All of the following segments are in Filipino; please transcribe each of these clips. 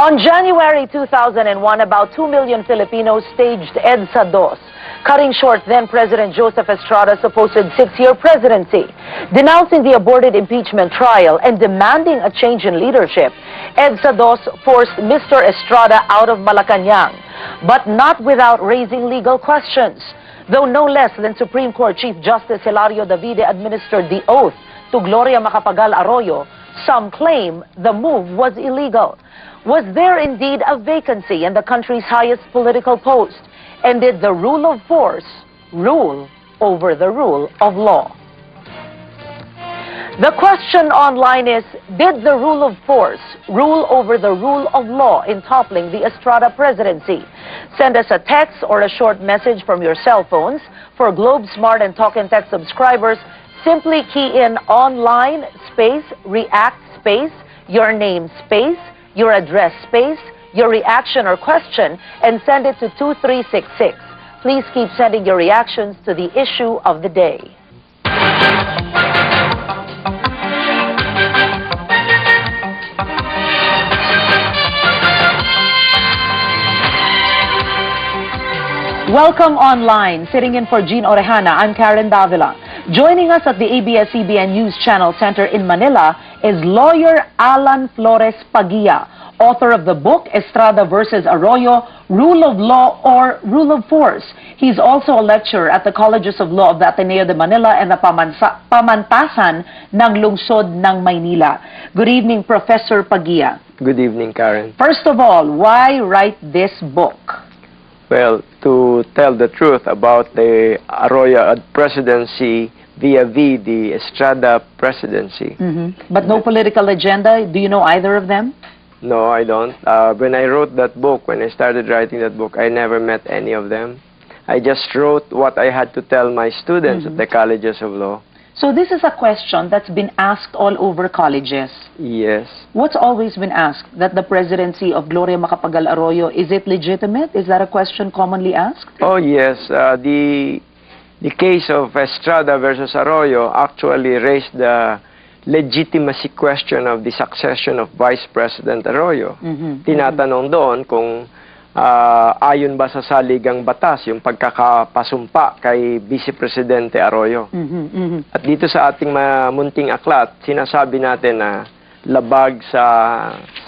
On January 2001, about 2 million Filipinos staged EDSA Dos, cutting short then-President Joseph Estrada's supposed 6-year presidency. Denouncing the aborted impeachment trial and demanding a change in leadership, EDSA Dos forced Mr. Estrada out of Malacanang, but not without raising legal questions. Though no less than Supreme Court Chief Justice Hilario Davide administered the oath to Gloria Macapagal Arroyo, some claim the move was illegal. Was there indeed a vacancy in the country's highest political post? And did the rule of force rule over the rule of law? The question online is, did the rule of force rule over the rule of law in toppling the Estrada presidency? Send us a text or a short message from your cell phones. For Globe Smart and Talk and Text subscribers, simply key in online space, react space, your name space, your address space, your reaction or question, and send it to 2366. Please keep sending your reactions to the issue of the day. Welcome online. Sitting in for Jean Orejana, I'm Karen Davila. Joining us at the ABS-CBN News Channel Center in Manila is lawyer Alan Flores Pagia, author of the book Estrada versus Arroyo, Rule of Law or Rule of Force. He's also a lecturer at the Colleges of Law of the Ateneo de Manila and the Pamantasan ng Lungsod ng Maynila. Good evening, Professor Pagia. Good evening, Karen. First of all, why write this book? Well, to tell the truth about the Arroyo presidency vis-a-vis the Estrada presidency. But no political agenda? Do you know either of them? No, I don't. When I wrote that book, when I started writing that book, I never met any of them. I just wrote what I had to tell my students at the Colleges of Law. So this is a question that's been asked all over colleges. Yes. What's always been asked? That the presidency of Gloria Macapagal Arroyo, is it legitimate? Is that a question commonly asked? Oh, yes. The case of Estrada versus Arroyo actually raised the legitimacy question of the succession of Vice President Arroyo. Tinatanong doon kung ayon ba sa saligang batas yung pagkakapasumpa kay Vice Presidente Arroyo. At dito sa ating munting aklat, sinasabi natin na labag sa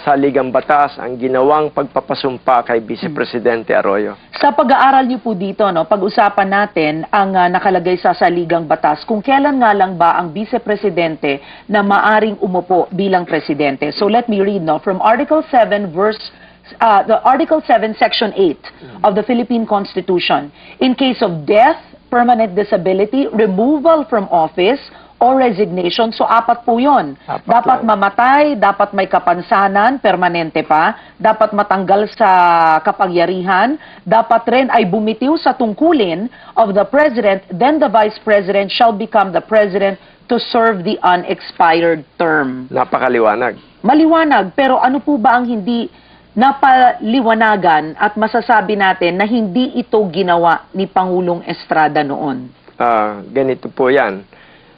saligang batas ang ginawang pagpapasumpa kay Vice Presidente Arroyo. Sa pag-aaral niyo po dito, pag-usapan natin ang nakalagay sa saligang batas, kung kailan nga lang ba ang Vice Presidente na maaring umupo bilang Presidente. So let me read from Article 7 the Article 7, Section 8 of the Philippine Constitution. In case of death, permanent disability, removal from office, or resignation, so apat po yun. Dapat mamatay, dapat may kapansanan, permanente pa, dapat matanggal sa kapangyarihan, dapat rin ay bumitiw sa tungkulin of the President, then the Vice President shall become the President to serve the unexpired term. Napakaliwanag. Maliwanag, pero ano po ba ang hindi napaliwanagan at masasabi natin na hindi ito ginawa ni Pangulong Estrada noon? Ganito po yan.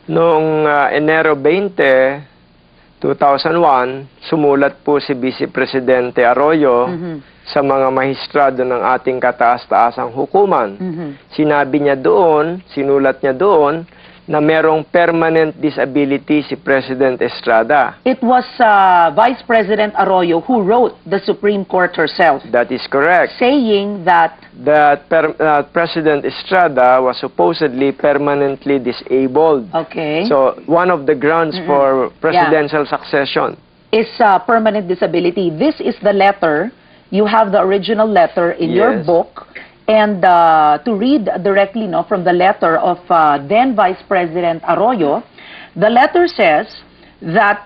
Noong Enero 20, 2001, sumulat po si Vice Presidente Arroyo sa mga mahistrado ng ating kataas-taasang hukuman. Sinabi niya doon, sinulat niya doon, na merong permanent disability si President Estrada. It was Vice President Arroyo who wrote the Supreme Court herself. That is correct. Saying that President Estrada was supposedly permanently disabled. Okay. So, one of the grounds for presidential succession is permanent disability. This is the letter. You have the original letter in your book. And to read directly from the letter of then Vice President Arroyo, the letter says that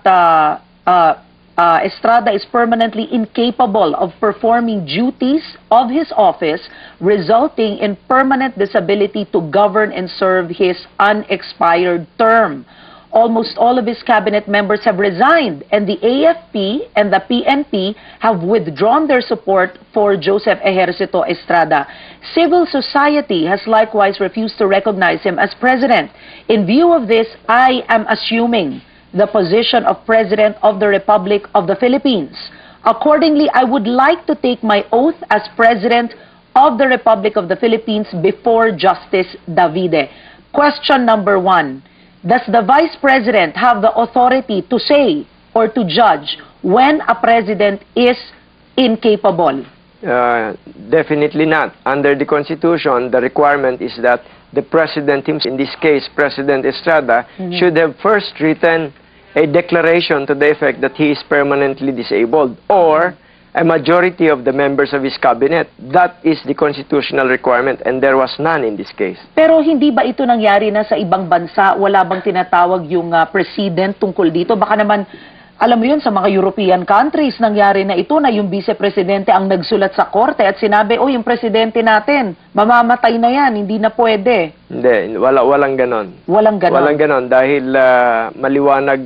Estrada is permanently incapable of performing duties of his office, resulting in permanent disability to govern and serve his unexpired term. Almost all of his cabinet members have resigned, and the AFP and the PNP have withdrawn their support for Joseph Ejercito Estrada. Civil society has likewise refused to recognize him as president. In view of this, I am assuming the position of President of the Republic of the Philippines. Accordingly, I would like to take my oath as President of the Republic of the Philippines before Justice Davide. Question number 1. Does the Vice President have the authority to say or to judge when a President is incapable? Definitely not. Under the Constitution, the requirement is that the President himself, in this case, President Estrada, should have first written a declaration to the effect that he is permanently disabled, or a majority of the members of his cabinet. That is the constitutional requirement, and there was none in this case. Pero hindi ba ito nangyari na sa ibang bansa? Wala bang tinatawag yung president tungkol dito? Baka naman, alam mo yun, sa mga European countries, nangyari na ito na yung vice-presidente ang nagsulat sa korte at sinabi, oh, yung presidente natin, mamamatay na yan, hindi na pwede. Hindi, walang ganon. Walang ganon. Walang ganon dahil maliwanag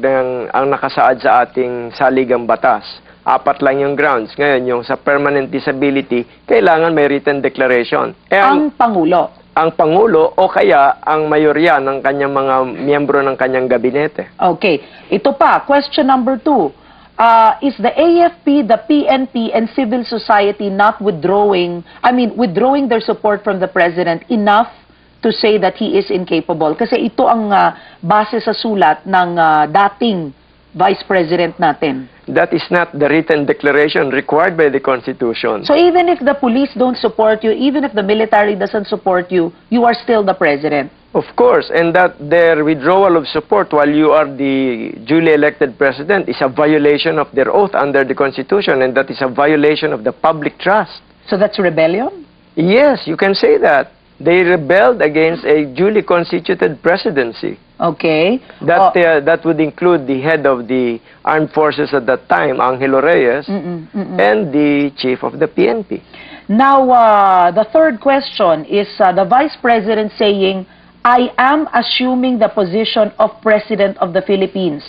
ang nakasaad sa ating saligang batas. 4 lang yung grounds. Ngayon, yung sa permanent disability, kailangan may written declaration. Ang Pangulo. Ang Pangulo o kaya ang mayorya ng kanyang mga miyembro ng kanyang gabinete. Okay. Ito pa, question number 2. Is the AFP, the PNP, and civil society not withdrawing their support from the President enough to say that he is incapable? Kasi ito ang base sa sulat ng dating Vice President natin. That is not the written declaration required by the Constitution. So even if the police don't support you, even if the military doesn't support you, you are still the President. Of course, and that their withdrawal of support while you are the duly elected President is a violation of their oath under the Constitution, and that is a violation of the public trust. So that's rebellion? Yes, you can say that. They rebelled against a duly constituted presidency. Okay. That would include the head of the armed forces at that time, Angelo Reyes, and the chief of the PNP. Now, the third question is the Vice President saying, I am assuming the position of President of the Philippines.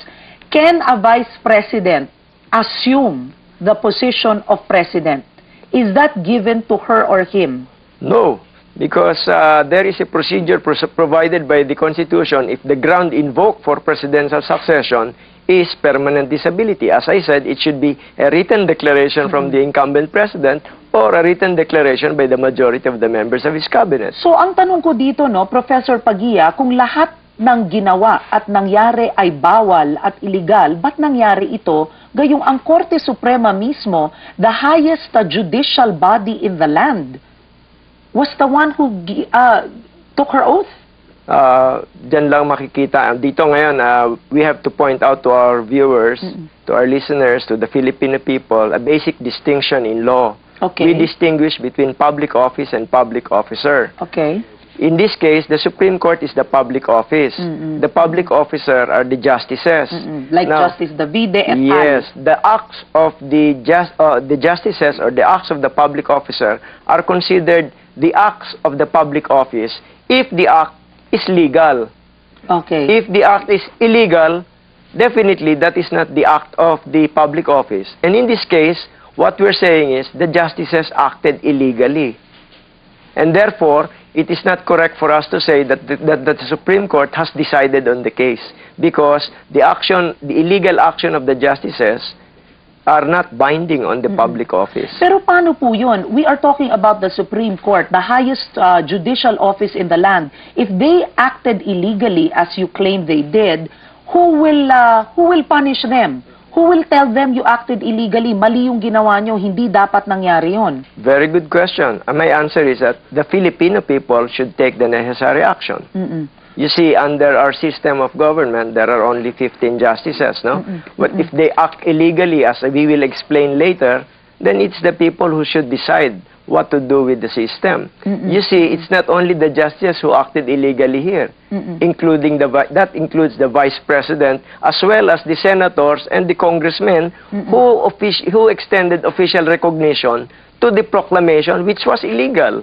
Can a Vice President assume the position of President? Is that given to her or him? No. Because there is a procedure provided by the Constitution if the ground invoked for presidential succession is permanent disability. As I said, it should be a written declaration from the incumbent president or a written declaration by the majority of the members of his cabinet. So ang tanong ko dito, no, Professor Pagia, kung lahat ng ginawa at nangyari ay bawal at illegal, ba't nangyari ito? Gayong ang Korte Suprema mismo, the highest judicial body in the land, was the one who took her oath? Diyan lang makikita. Dito ngayon, we have to point out to our viewers, to our listeners, to the Filipino people, a basic distinction in law. Okay. We distinguish between public office and public officer. Okay. In this case, the Supreme Court is the public office. The public officer are the justices. Like Now, Justice Davide et al. yes, the acts of the justices or the acts of the public officer are considered the acts of the public office if the act is legal. Okay. If the act is illegal, definitely that is not the act of the public office. And in this case, what we're saying is the justices acted illegally. And therefore, it is not correct for us to say that the Supreme Court has decided on the case, because the illegal action of the justices are not binding on the public office. Pero paano po yun? We are talking about the Supreme Court, the highest judicial office in the land. If they acted illegally, as you claim they did, who will punish them? Who will tell them you acted illegally? Mali yung ginawa nyo, hindi dapat nangyari yun. Very good question. And my answer is that the Filipino people should take the necessary action. You see, under our system of government, there are only 15 justices, no? But if they act illegally, as we will explain later, then it's the people who should decide what to do with the system. You see, it's not only the justices who acted illegally here, including that includes the Vice President, as well as the senators and the congressmen who extended official recognition to the proclamation, which was illegal.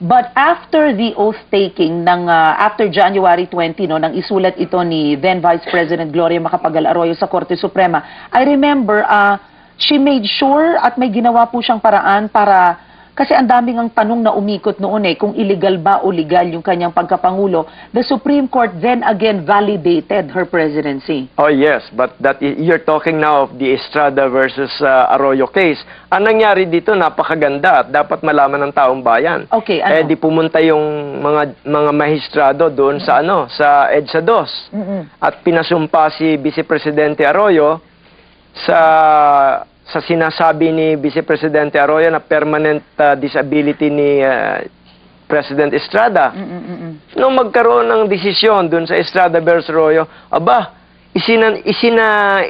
But after the oath-taking, after January 20, no, nang isulat ito ni then Vice President Gloria Macapagal Arroyo sa Korte Suprema, I remember, she made sure at may ginawa po siyang paraan para Kasi ang daming ang tanong na umikot noon kung illegal ba o legal yung kanyang pagkapangulo. The Supreme Court then again validated her presidency. Oh yes, but you're talking now of the Estrada versus Arroyo case. Ang nangyari dito napakaganda at dapat malaman ng taong bayan. Okay, ano? Di pumunta yung mga mahistrado doon sa sa EDSA 2 at pinasumpa si Vice Presidente Arroyo sa sinasabi ni Vice Presidente Arroyo na permanent disability ni President Estrada. Nung magkaroon ng desisyon dun sa Estrada versus Arroyo,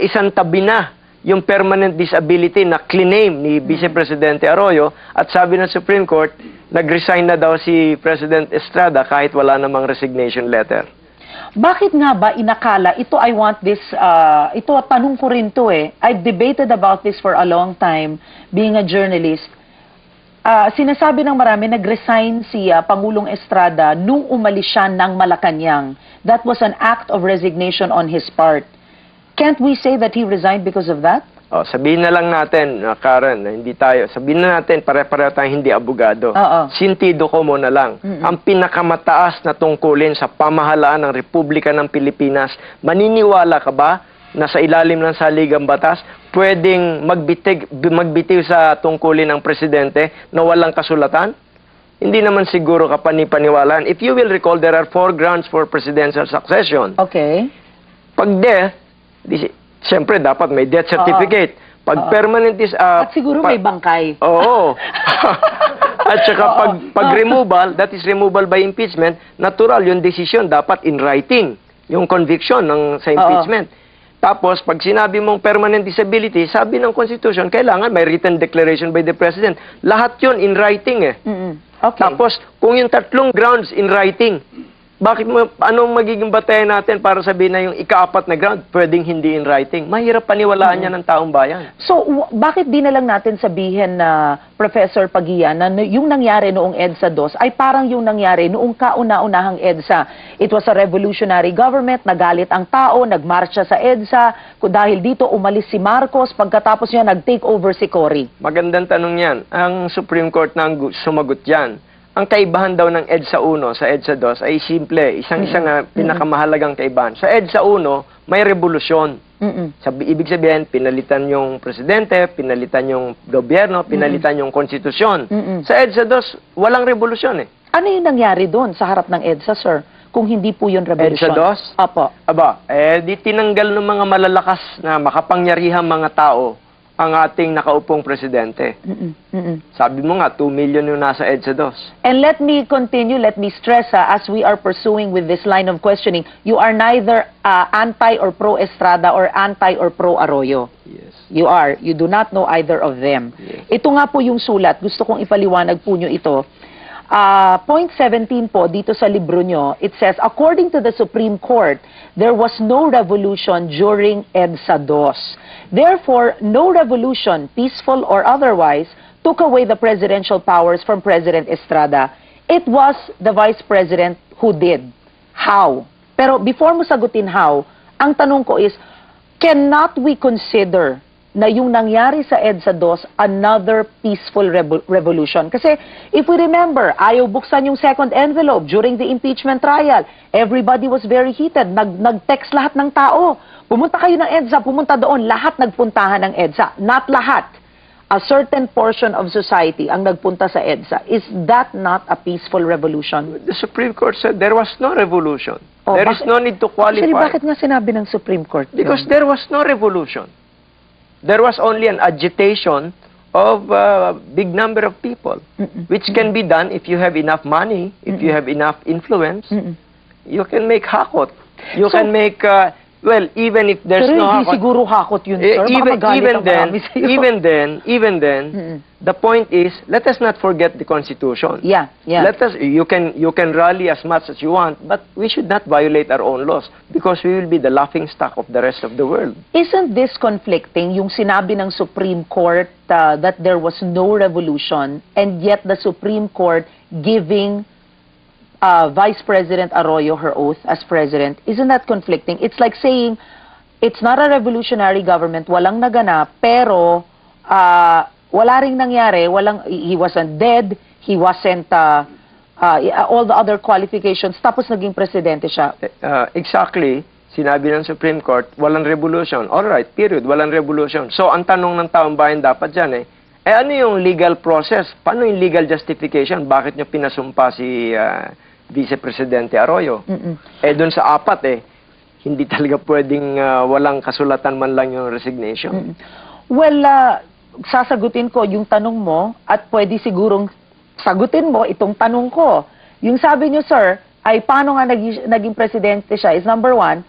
isantabi na yung permanent disability na claim ni Vice Presidente Arroyo at sabi ng Supreme Court, nag-resign na daw si President Estrada kahit wala namang resignation letter. Bakit nga ba inakala, ito tanong ko rin to I've debated about this for a long time, being a journalist. Sinasabi ng marami, nag-resign si Pangulong Estrada nung umalis siya ng Malacanang. That was an act of resignation on his part. Can't we say that he resigned because of that? Sabihin na lang natin, Karen, sabihin na natin, pare-pareho tayong hindi abogado. Sintido ko muna lang. Ang pinakamataas na tungkulin sa pamahalaan ng Republika ng Pilipinas, maniniwala ka ba na sa ilalim ng saligang batas, pwedeng magbitiw sa tungkulin ng presidente na walang kasulatan? Hindi naman siguro ka panipaniwalaan. If you will recall, there are 4 grounds for presidential succession. Okay. Pag death, siyempre dapat may death certificate. Pag permanent is... At siguro may bangkay. Oo. At saka pag removal, that is removal by impeachment, natural yung decision dapat in writing. Yung conviction sa impeachment. Tapos, pag sinabi mong permanent disability, sabi ng Constitution, kailangan may written declaration by the President. Lahat yun in writing Okay. Tapos, kung yung 3 grounds in writing, anong magiging batayan natin para sabihin na yung ika-4 na ground, pwedeng hindi in writing? Mahirap paniwalaan niya ng taong bayan. So, bakit di na lang natin sabihin na, Professor Pagia, na yung nangyari noong EDSA 2 ay parang yung nangyari noong kauna-unahang EDSA. It was a revolutionary government, nagalit ang tao, nagmarcha sa EDSA, dahil dito umalis si Marcos, pagkatapos niya nag-take over si Cory. Magandang tanong yan. Ang Supreme Court na sumagot yan. Ang kaibahan daw ng EDSA 1 sa EDSA 2 ay simple, isang pinakamahalagang kaibahan. Sa EDSA 1, may revolusyon. Ibig sabihin, pinalitan yung presidente, pinalitan yung gobyerno, pinalitan yung konstitusyon. Sa EDSA 2, walang revolusyon Ano yung nangyari doon sa harap ng EDSA, sir? Kung hindi po yun revolusyon. EDSA 2? Apo. Di tinanggal ng mga malalakas na makapangyarihang mga tao ang ating nakaupong presidente. Sabi mo nga, 2 million yung nasa EDSA 2. And let me continue, let me stress, as we are pursuing with this line of questioning, you are neither anti or pro-Estrada or anti or pro-Arroyo. Yes. You are. You do not know either of them. Yes. Ito nga po yung sulat. Gusto kong ipaliwanag po nyo ito. Point 17 po, dito sa libro nyo, it says, according to the Supreme Court, there was no revolution during EDSA 2. Therefore, no revolution, peaceful or otherwise, took away the presidential powers from President Estrada. It was the Vice President who did. How? Pero before mo sagutin how, ang tanong ko is, cannot we consider na yung nangyari sa EDSA 2 another peaceful revolution? Kasi if we remember, ayaw buksan yung second envelope during the impeachment trial. Everybody was very heated. Nag-text lahat ng tao. Pumunta kayo ng EDSA, pumunta doon. Lahat nagpuntahan ng EDSA. Not lahat. A certain portion of society ang nagpunta sa EDSA. Is that not a peaceful revolution? The Supreme Court said there was no revolution. There is no need to qualify. Actually, bakit nga sinabi ng Supreme Court yun? Because there was no revolution. There was only an agitation of a big number of people, which can be done if you have enough money, if you have enough influence. You can make hakot. You can make, even if there's Pero no hindi hakot. siguro hakot yun, sir. Baka magalit ang marami sa'yo. Even then, the point is, let us not forget the Constitution. Yeah. You can rally as much as you want, but we should not violate our own laws because we will be the laughing stock of the rest of the world. Isn't this conflicting, yung sinabi ng Supreme Court that there was no revolution, and yet the Supreme Court giving Vice President Arroyo her oath as president? Isn't that conflicting? It's like saying, it's not a revolutionary government, walang naganap, pero wala ring nangyari, he wasn't dead, he wasn't all the other qualifications, tapos naging presidente siya. Exactly. Sinabi ng Supreme Court, walang revolution. All right, period, walang revolution. So, ang tanong ng taong bayan dapat dyan ano yung legal process? Paano yung legal justification? Bakit nyo pinasumpa si Vice Presidente Arroyo? Doon sa apat hindi talaga pwedeng walang kasulatan man lang yung resignation. Well, sasagutin ko yung tanong mo at pwede sigurong sagutin mo itong tanong ko. Yung sabi niyo, sir, ay paano nga naging presidente siya is number one,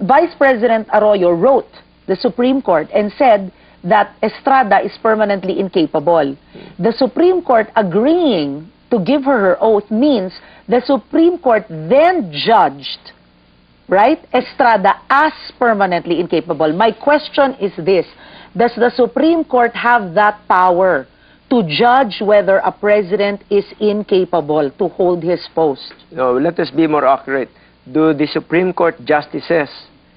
Vice President Arroyo wrote the Supreme Court and said that Estrada is permanently incapable. The Supreme Court agreeing to give her oath means the Supreme Court then judged, right, Estrada as permanently incapable. My question is this: does the Supreme Court have that power to judge whether a president is incapable to hold his post? No, let us be more accurate. Do the Supreme Court justices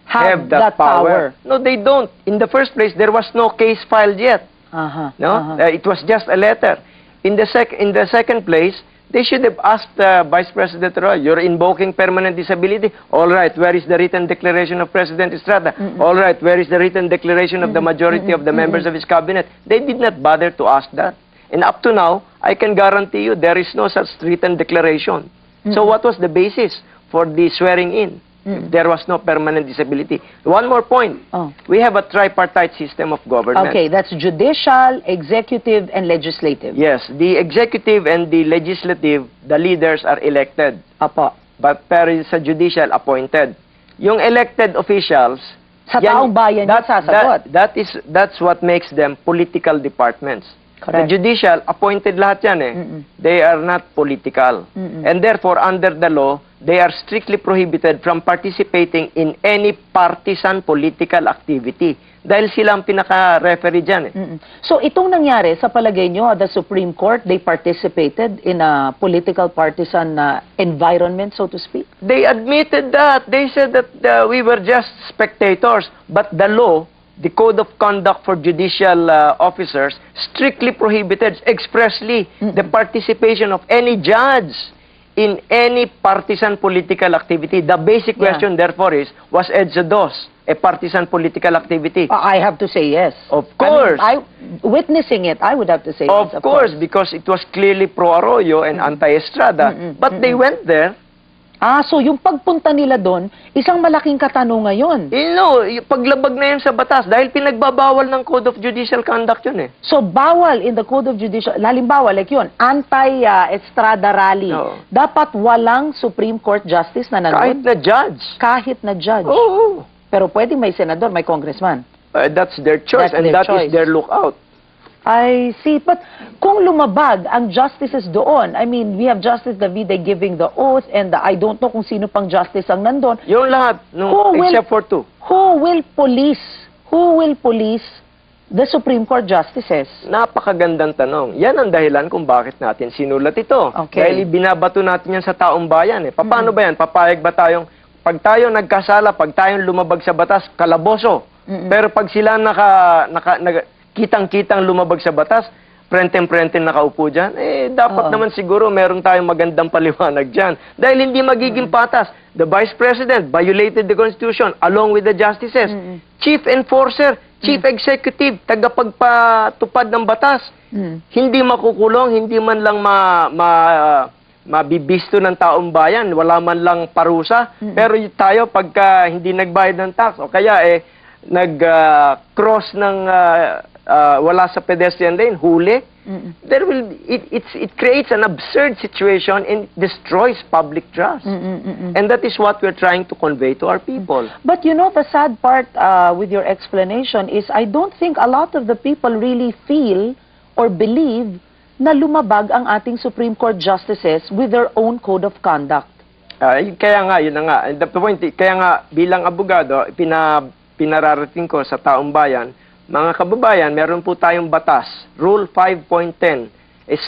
Have that that power? No, they don't. In the first place, there was no case filed yet. No, it was just a letter. In the second place, they should have asked Vice President Arroyo, you're invoking permanent disability. All right, where is the written declaration of President Estrada? All right, where is the written declaration of the majority of the members of his cabinet? They did not bother to ask that. And up to now, I can guarantee you there is no such written declaration. So what was the basis for the swearing in? If there was no permanent disability. One more point. We have a tripartite system of government. Okay, that's judicial, executive, and legislative. Yes, the executive and the legislative, the leaders are elected. Apo. But pero sa judicial, appointed. Yung elected officials, Sa taong bayan yung sasagot. that's what makes them political departments. Correct. The judicial, appointed lahat yan They are not political. And therefore, under the law, they are strictly prohibited from participating in any partisan political activity. Dahil sila ang pinaka-referee dyan So itong nangyari, sa palagay nyo, the Supreme Court, they participated in a political partisan environment, so to speak? They admitted that. They said that we were just spectators. But the law, the Code of Conduct for Judicial Officers, strictly prohibited expressly the participation of any judge in any partisan political activity. The basic question, therefore, was EDSA dos a partisan political activity? I have to say yes. Of course. I mean, witnessing it, I would have to say yes. Of course, because it was clearly pro-Arroyo and anti-Estrada. But they went there. So yung pagpunta nila doon, isang malaking katanungan yun. Paglabag na yun sa batas dahil pinagbabawal ng Code of Judicial Conduct yun So bawal in the Code of Judicial, halimbawa like yun, anti-Estrada rally. Dapat walang Supreme Court Justice na nandun. Kahit na judge. Kahit na judge. Oo. Pero pwede may senador, may congressman. That's their choice and that is their lookout. I see. But kung lumabag ang justices doon, I mean, we have Justice Davide giving the oath and I don't know kung sino pang justice ang nandun. Yung lahat, except for two. Who will police the Supreme Court justices? Napakagandang tanong. Yan ang dahilan kung bakit natin sinulat ito. Okay. Dahil binabato natin yan sa taong bayan. Paano ba yan? Papayag ba tayong, pag tayo nagkasala, pag tayong lumabag sa batas, kalaboso. Pero pag sila kitang-kitang lumabag sa batas, prenten-prenten nakaupo dyan, dapat naman siguro meron tayong magandang paliwanag dyan. Dahil hindi magiging patas. The Vice President violated the Constitution along with the justices. Chief Enforcer, Chief Executive, tagapagpatupad ng batas. Hindi makukulong, hindi man lang mabibisto ng taong bayan, wala man lang parusa. Pero tayo, pagka hindi nagbayad ng tax, o kaya nag-cross ng wala sa pedestrian lane, huli, it creates an absurd situation and destroys public trust. And that is what we're trying to convey to our people. But you know, the sad part with your explanation is I don't think a lot of the people really feel or believe na lumabag ang ating Supreme Court justices with their own code of conduct. Kaya nga, yun na nga. The point, kaya nga, bilang abogado, pinararating ko sa taong bayan, mga kababayan, meron po tayong batas, Rule 5.10,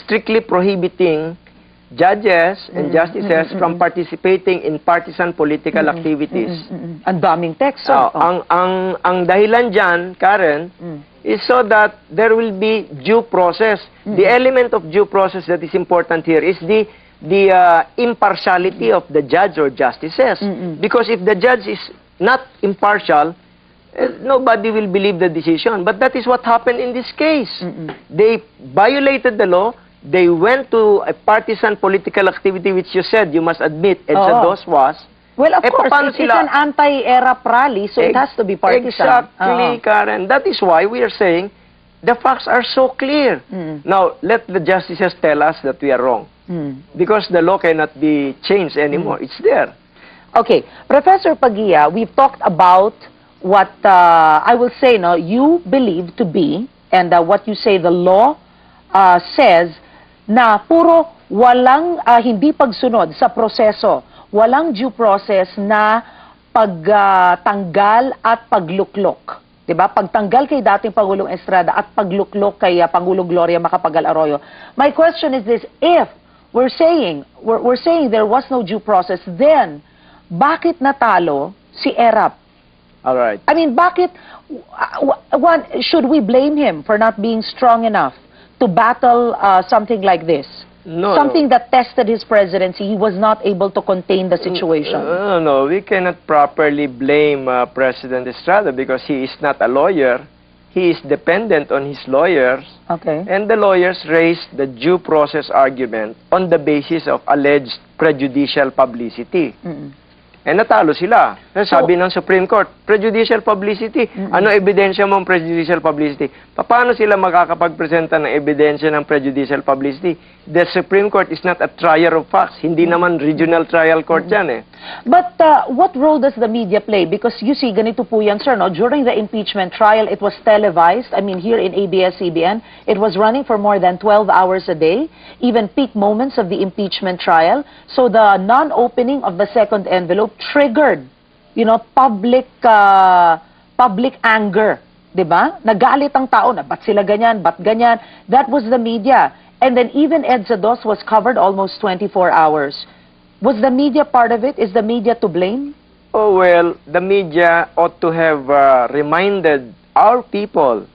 strictly prohibiting judges and justices from participating in partisan political activities. Ang daming teksto. Ang dahilan diyan, Karen, is so that there will be due process. The element of due process that is important here is the impartiality of the judge or justices. Because if the judge is not impartial, nobody will believe the decision. But that is what happened in this case. They violated the law. They went to a partisan political activity, which you said, you must admit, EDSA DOS was. Well, of course, paano it's an anti-ERAP rally, so it has to be partisan. Exactly, Karen. That is why we are saying the facts are so clear. Now, let the justices tell us that we are wrong. Because the law cannot be changed anymore. It's there. Okay, Professor Pagia, we've talked about what I will say, no, you believe to be, and what you say the law says, na puro walang hindi pagsunod sa proseso, walang due process na pagtanggal at pagluklok. Diba? Pagtanggal kay dating Pangulong Estrada at pagluklok kay Pangulong Gloria Macapagal Arroyo. My question is this: if we're saying there was no due process, then bakit natalo si ERAP? All right. I mean, bakit should we blame him for not being strong enough to battle something like this? No. Something that tested his presidency, he was not able to contain the situation. No, we cannot properly blame President Estrada because he is not a lawyer. He is dependent on his lawyers. Okay. And the lawyers raised the due process argument on the basis of alleged prejudicial publicity. Eh natalo sila. Sabi ng Supreme Court, prejudicial publicity. Ano ebidensya mo ng prejudicial publicity? Paano sila makakapagpresenta ng ebidensya ng prejudicial publicity? The Supreme Court is not a trier of facts. Hindi naman regional trial court yan eh. But what role does the media play? Because you see, ganito po yan, sir, no? During the impeachment trial, it was televised. I mean, here in ABS-CBN, it was running for more than 12 hours a day, even peak moments of the impeachment trial. So the non-opening of the second envelope triggered, you know, public anger, 'di ba? Nagalit ang tao na ba't sila ganyan, ba't ganyan. That was the media. And then even EDSA DOS was covered almost 24 hours. Was the media part of it? Is the media to blame? Oh, well, the media ought to have reminded our people,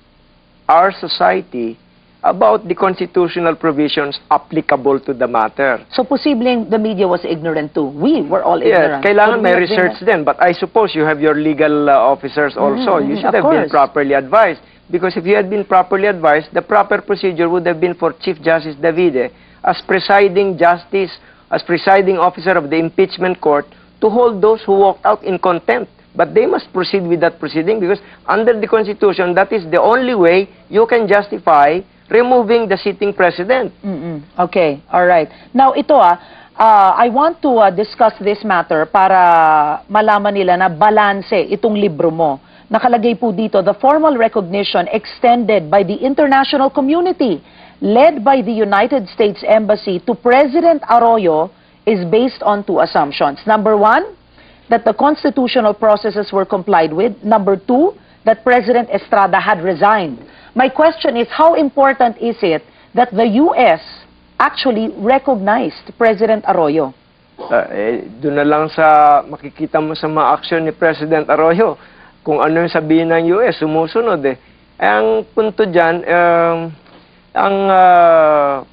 our society, about the constitutional provisions applicable to the matter. So posibleng the media was ignorant too. We were all Yes, ignorant. kailangan Could we may have been- research din. But I suppose you have your legal officers also. You should of have been course. properly advised. Because if you had been properly advised, the proper procedure would have been for Chief Justice Davide as presiding justice, as presiding officer of the impeachment court, to hold those who walked out in contempt. But they must proceed with that proceeding because under the Constitution, that is the only way you can justify removing the sitting president. Okay, all right. Now ito I want to discuss this matter para malaman nila na balanse itong libro mo. Nakalagay po dito, the formal recognition extended by the international community led by the United States Embassy to President Arroyo is based on two assumptions. Number one, that the constitutional processes were complied with. Number two, that President Estrada had resigned. My question is, how important is it that the U.S. actually recognized President Arroyo? Doon na lang sa makikita mo sa mga aksyon ni President Arroyo, kung ano yung sabihin ng US, sumusunod eh. Ang punto dyan, ang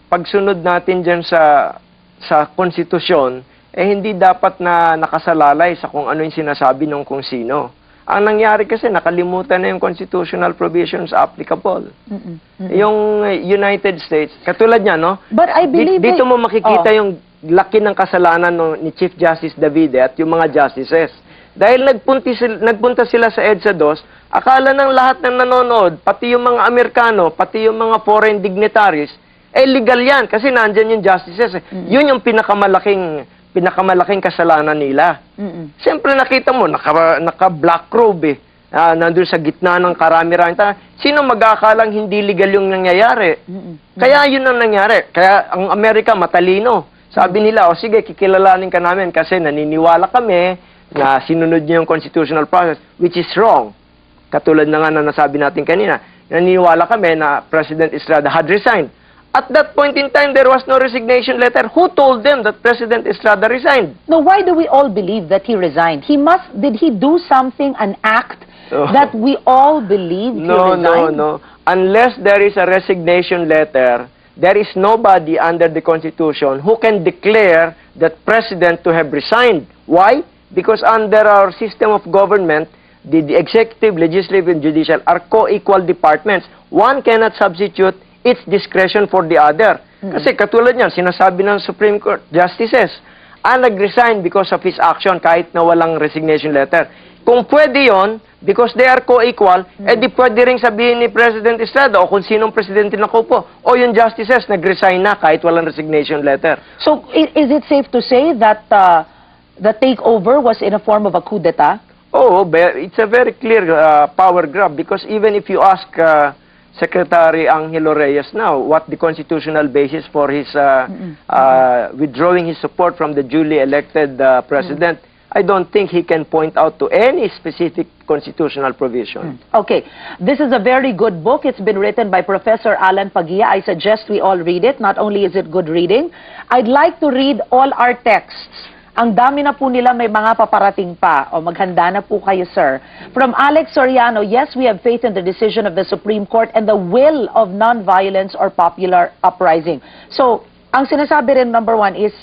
pagsunod natin dyan sa konstitusyon, hindi dapat na nakasalalay sa kung ano yung sinasabi ng kung sino. Ang nangyari kasi, nakalimutan na yung constitutional provisions applicable. Yung United States, katulad niya, no? But I believe dito mo makikita yung laki ng kasalanan ni Chief Justice Davide at yung mga justices. Dahil nagpunta sila sa EDSA DOS, akala ng lahat ng nanonood, pati yung mga Amerikano, pati yung mga foreign dignitaries, legal yan kasi nandyan yung justices. Yun yung pinakamalaking kasalanan nila. Siyempre nakita mo, naka-black robe nandun sa gitna ng karami-rami. Sino mag-aakalang hindi legal yung nangyayari? Kaya yun ang nangyari. Kaya ang Amerika matalino. Sabi nila, o sige, kikilalanin ka namin kasi naniniwala kami na sinunod niyo yung constitutional process, which is wrong. Katulad na nga na nasabi natin kanina, naniniwala kami na President Estrada had resigned. At that point in time, there was no resignation letter. Who told them that President Estrada resigned? No, why do we all believe that he resigned? Did he do something, an act, Oh. that we all believe he No, resigned? no. Unless there is a resignation letter, there is nobody under the Constitution who can declare that President to have resigned. Why? Because under our system of government, the executive, legislative, and judicial are co-equal departments. One cannot substitute its discretion for the other. Kasi katulad niyan, sinasabi ng Supreme Court Justices, nag-resign because of his action kahit na walang resignation letter. Kung pwede yon, because they are co-equal, di pwede ring sabihin ni President Estrada o kung sinong presidente na kupo, o yung Justices nag-resign na kahit walang resignation letter. So, is it safe to say that the takeover was in a form of a coup d'etat? Oh, it's a very clear power grab because even if you ask Secretary Angelo Reyes now what the constitutional basis for his withdrawing his support from the duly elected president, I don't think he can point out to any specific constitutional provision. Okay, this is a very good book. It's been written by Professor Alan Pagia. I suggest we all read it. Not only is it good reading, I'd like to read all our texts. Ang dami na po nila, may mga paparating pa. O maghanda na po kayo, sir. From Alex Soriano, yes, we have faith in the decision of the Supreme Court and the will of non-violence or popular uprising. So, ang sinasabi rin, number one, is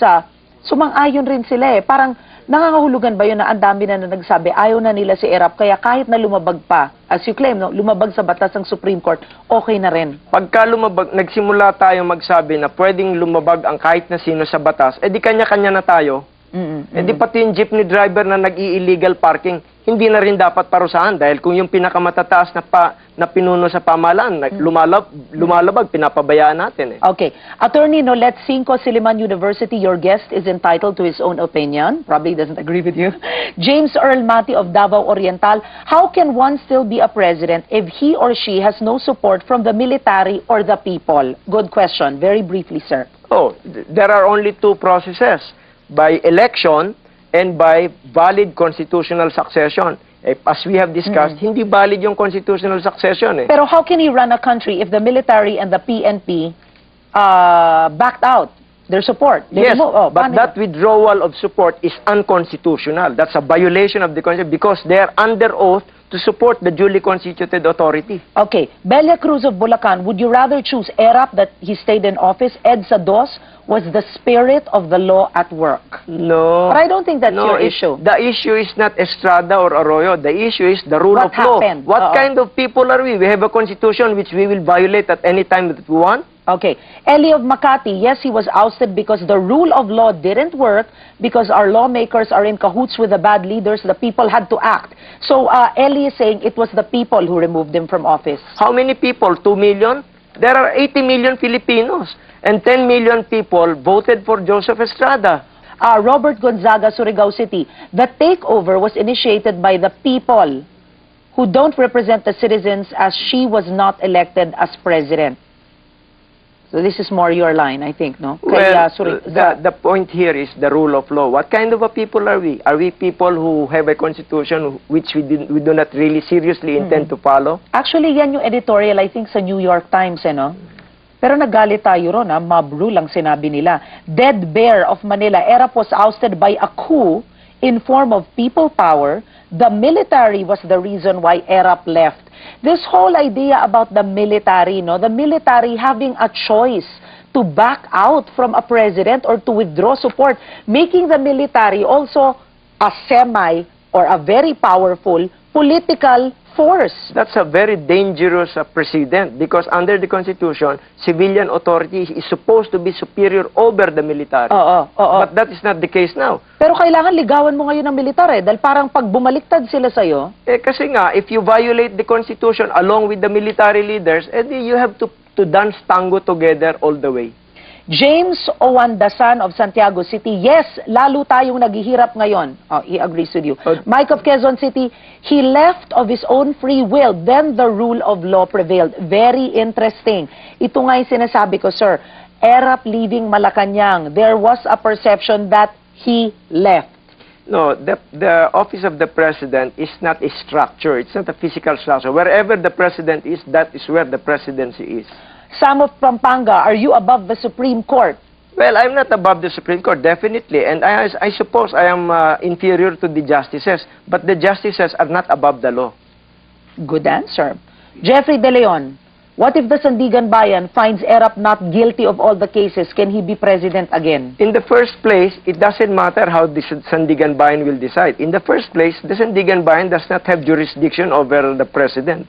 sumang-ayon rin sila eh. Parang nangangahulugan ba yun na ang dami na nagsabi, ayaw na nila si ERAP, kaya kahit na lumabag pa, as you claim, no, lumabag sa batas ng Supreme Court, okay na rin. Pagka lumabag, nagsimula tayong magsabi na pwedeng lumabag ang kahit na sino sa batas, di kanya-kanya na tayo. Di pati yung jeepney driver na nag-i-illegal parking, hindi na rin dapat parusahan dahil kung yung pinakamatataas na pinuno sa pamahalaan, lumalabag, pinapabayaan natin eh. Okay. Attorney Nolet Cinco, Silliman University, your guest is entitled to his own opinion. Probably doesn't agree with you. James Earl Mati of Davao Oriental, how can one still be a president if he or she has no support from the military or the people? Good question. Very briefly, sir. Oh, there are only two processes. By election and by valid constitutional succession. As we have discussed, hindi valid yung constitutional succession eh. Pero how can he run a country if the military and the PNP backed out their support? They Yes, remove- but paano that withdrawal of support is unconstitutional. That's a violation of the Constitution because they are under oath to support the duly constituted authority. Okay. Belia Cruz of Bulacan, would you rather choose ERAP that he stayed in office? EDSA DOS was the spirit of the law at work. No. But I don't think that's your it's- issue. The issue is not Estrada or Arroyo. The issue is the rule What of law. happened? What Oo. kind of people are we? We have a constitution which we will violate at any time that we want. Okay. Eli of Makati, yes, he was ousted because the rule of law didn't work because our lawmakers are in cahoots with the bad leaders. The people had to act. So Eli is saying it was the people who removed him from office. How many people? 2 million? There are 80 million Filipinos and 10 million people voted for Joseph Estrada. Robert Gonzaga, Surigao City, the takeover was initiated by the people who don't represent the citizens as she was not elected as president. So this is more your line, I think, no? Well, the point here is the rule of law. What kind of a people are we? Are we people who have a constitution which we do not really seriously intend to follow? Actually, yan yung editorial, I think, sa New York Times, no? Pero nagalit tayo ron, mob rule ang sinabi nila. Dead Bear of Manila, ERAP was ousted by a coup in form of people power. The military was the reason why ERAP left. This whole idea about the military, no? The military having a choice to back out from a president or to withdraw support, making the military also a semi or a very powerful political force. That's a very dangerous precedent because under the Constitution, civilian authority is supposed to be superior over the military. Oo. But that is not the case now. Pero kailangan ligawan mo ngayon ng militar eh, dahil parang pag bumaliktad sila sa'yo, Kasi nga, if you violate the Constitution along with the military leaders, you have to dance tango together all the way. James Owandasan of Santiago City, yes, lalo tayong naghihirap ngayon. Oh, he agrees with you. Mike of Quezon City, he left of his own free will, then the rule of law prevailed. Very interesting. Ito nga yung sinasabi ko, sir. ERAP leaving Malacanang, there was a perception that he left. No, the office of the president is not a structure. It's not a physical structure. Wherever the president is, that is where the presidency is. Sam of Pampanga, are you above the Supreme Court? Well, I'm not above the Supreme Court, definitely. And I suppose I am inferior to the justices. But the justices are not above the law. Good answer. Jeffrey De Leon, what if the Sandigan Bayan finds Erap not guilty of all the cases? Can he be president again? In the first place, it doesn't matter how the Sandigan Bayan will decide. In the first place, the Sandigan Bayan does not have jurisdiction over the president.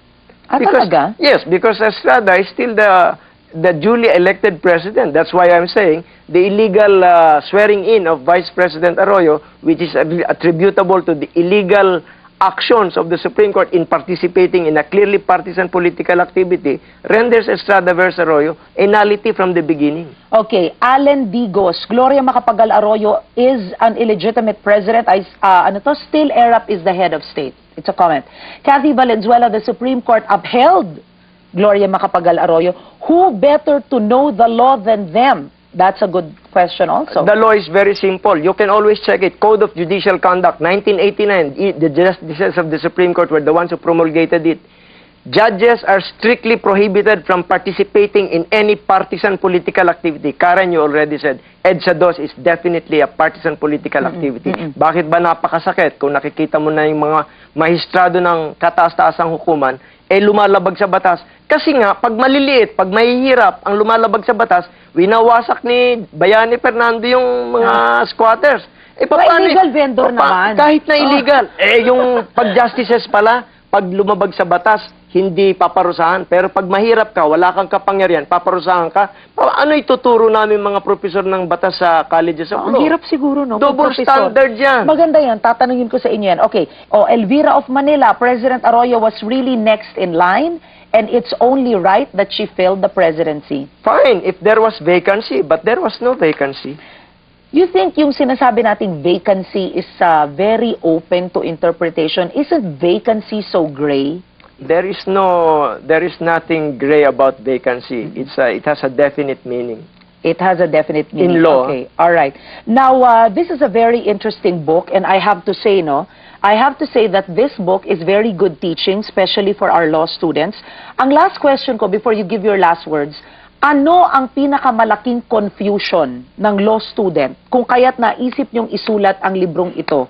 Talaga? Yes, because Estrada is still the duly elected president. That's why I'm saying the illegal swearing in of Vice President Arroyo, which is attributable to the illegal actions of the Supreme Court in participating in a clearly partisan political activity, renders Estrada versus Arroyo a nullity from the beginning. Okay, Allen Digos, Gloria Macapagal Arroyo is an illegitimate president. Still Erap is the head of state. It's a comment. Kathy Valenzuela, the Supreme Court upheld Gloria Macapagal Arroyo. Who better to know the law than them? That's a good question also. The law is very simple. You can always check it. Code of Judicial Conduct, 1989. The justices of the Supreme Court were the ones who promulgated it. Judges are strictly prohibited from participating in any partisan political activity. Karen, you already said, EDSA 2 is definitely a partisan political activity. Bakit ba napakasakit kung nakikita mo na yung mga mahistrado ng kataas-taasang hukuman, lumalabag sa batas? Kasi nga, pag maliliit, pag mahihirap ang lumalabag sa batas, winawasak ni Bayani Fernando yung mga squatters. Illegal vendor naman. Kahit na illegal. Yung pag-justices pala, pag lumabag sa batas, hindi paparusahan. Pero pag mahirap ka, wala kang kapangyarihan, paparusahan ka. Ano ituturo namin mga profesor ng batas sa colleges of law? Ang hirap siguro, no? Double standard yan. Maganda yan. Tatanungin ko sa inyo yan. Okay. Elvira of Manila, President Arroyo was really next in line and it's only right that she failed the presidency. Fine, if there was vacancy, but there was no vacancy. You think yung sinasabi nating vacancy is very open to interpretation? Isn't vacancy so gray? There is nothing gray about vacancy. It has a definite meaning. It has a definite meaning. In law. Okay, all right. Now, this is a very interesting book, and I have to say, that this book is very good teaching, especially for our law students. Ang last question ko, before you give your last words, ano ang pinakamalaking confusion ng law student kung kaya't naisip niyong isulat ang librong ito?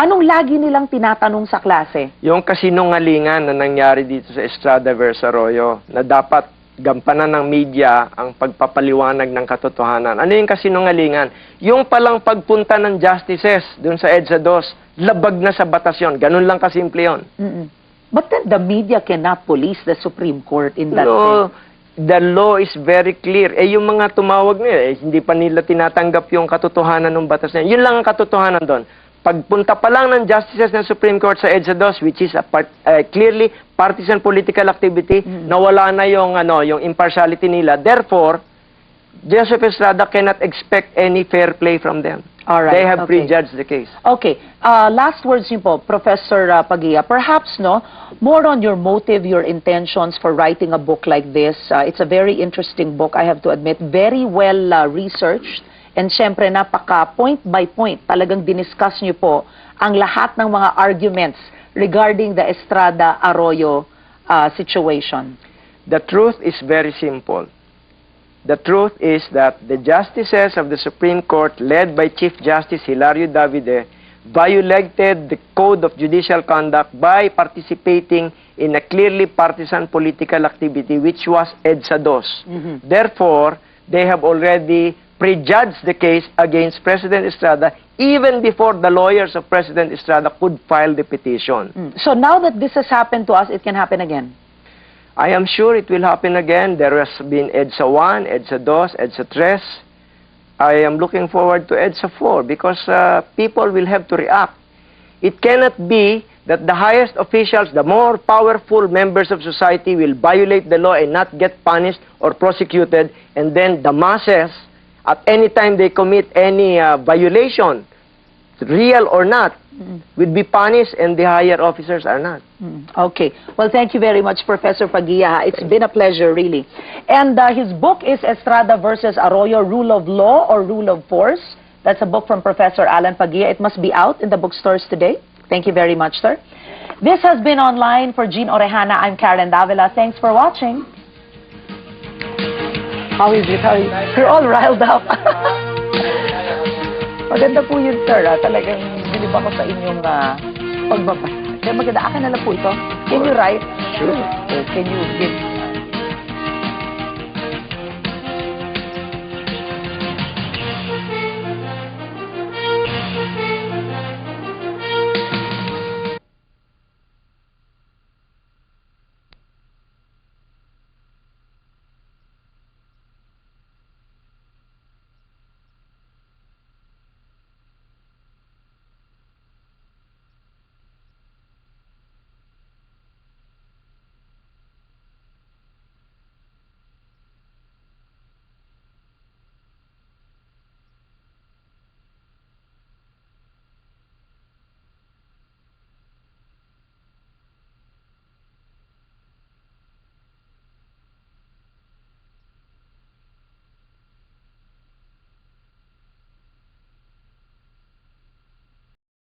Anong lagi nilang tinatanong sa klase? Yung kasinungalingan na nangyari dito sa Estrada versus Arroyo, na dapat gampanan ng media ang pagpapaliwanag ng katotohanan. Ano yung kasinungalingan? Yung palang pagpunta ng justices dun sa EDSA 2, labag na sa batas yun. Ganun lang kasimple yun. But then the media cannot police the Supreme Court in that No, sense. the law is very clear. Yung mga tumawag nila, hindi pa nila tinatanggap yung katotohanan ng batas na yun. Yun lang ang katotohanan doon. Pagpunta pa lang ng justices ng Supreme Court sa EDSA 2, which is a clearly partisan political activity, nawala na yung impartiality nila. Therefore, Joseph Estrada cannot expect any fair play from them. All right, They have okay. prejudged the case. Okay. Last words niyo po, Professor Pagia. Perhaps, more on your motive, your intentions for writing a book like this. It's a very interesting book, I have to admit. Very well researched. And syempre, napaka point by point, talagang diniscuss niyo po ang lahat ng mga arguments regarding the Estrada Arroyo situation. The truth is very simple. The truth is that the justices of the Supreme Court, led by Chief Justice Hilario Davide, violated the Code of Judicial Conduct by participating in a clearly partisan political activity, which was EDSA 2. Therefore, they have already prejudged the case against President Estrada even before the lawyers of President Estrada could file the petition. So now that this has happened to us, it can happen again? I am sure it will happen again. There has been EDSA 1, EDSA 2, EDSA 3. I am looking forward to EDSA 4 because people will have to react. It cannot be that the highest officials, the more powerful members of society will violate the law and not get punished or prosecuted, and then the masses, at any time they commit any violation, real or not, will be punished and the higher officers are not. Okay. Well, thank you very much, Professor Pagia. It's been a pleasure, really. And his book is Estrada versus Arroyo, Rule of Law or Rule of Force. That's a book from Professor Alan Pagia. It must be out in the bookstores today. Thank you very much, sir. This has been Online for Jean Orejana. I'm Karen Davila. Thanks for watching. How is it? How is it? You're all riled up. Maganda po yun, sir. Talagang bilib ako sa inyong pagbabasa. Kaya maganda. Akin na lang po ito. Can you write? Sure. Can you give